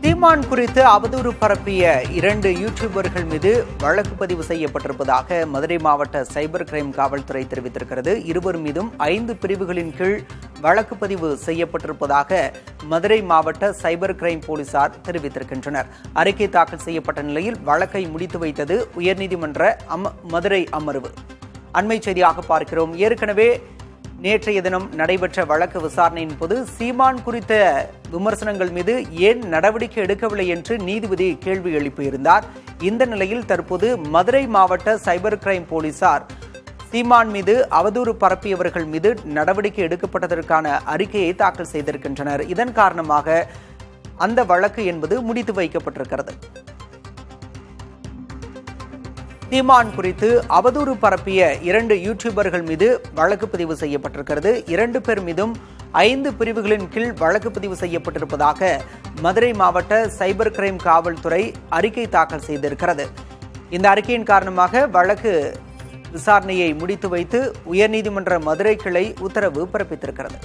சீமான் குறித்து அவதூறு பரப்பிய 2 யூடியூபர்கள் மீது வழக்கு பதிவு செய்யப்பட்டிருப்பதாக மதுரை மாவட்ட சைபர் கிரைம் காவல்துறை தெரிவித்திருக்கிறது. இருவர் மீதும் 5 பிரிவுகளின் கீழ் வழக்கு பதிவு செய்யப்பட்டிருப்பதாக மதுரை மாவட்ட சைபர் கிரைம் போலீசார் தெரிவித்திருக்கின்றனர். அறிக்கை தாக்கல் செய்யப்பட்ட நிலையில் வழக்கை முடித்து வைத்தது உயர்நீதிமன்ற மதுரை அமர்வு. அண்மை செய்தியாக பார்க்கிறோம். ஏற்கனவே நேற்றைய தினம் நடைபெற்ற வழக்கு விசாரணையின் போது சீமான் குறித்த விமர்சனங்கள் மீது ஏன் நடவடிக்கை எடுக்கவில்லை என்று நீதிபதி கேள்வி எழுப்பியிருந்தார். இந்த நிலையில் தற்போது மதுரை மாவட்ட சைபர் கிரைம் போலீசார் சீமான் மீது அவதூறு பரப்பியவர்கள் மீது நடவடிக்கை எடுக்கப்பட்டதற்கான அறிக்கையை தாக்கல் செய்திருக்கின்றனர். இதன் காரணமாக அந்த வழக்கு என்பது முடித்து வைக்கப்பட்டிருக்கிறது. சீமான் குறித்து அவதூறு பரப்பிய 2 யூடியூபர்கள் மீது வழக்கு பதிவு செய்யப்பட்டிருக்கிறது. 2 பேர் மீதும் 5 பிரிவுகளின் கீழ் வழக்கு பதிவு செய்யப்பட்டிருப்பதாக மதுரை மாவட்ட சைபர் கிரைம் காவல்துறை அறிக்கை தாக்கல் செய்திருக்கிறது. இந்த அறிக்கையின் காரணமாக வழக்கு விசாரணையை முடித்து வைத்து உயர்நீதிமன்ற மதுரை கிளை உத்தரவு பிறப்பித்திருக்கிறது.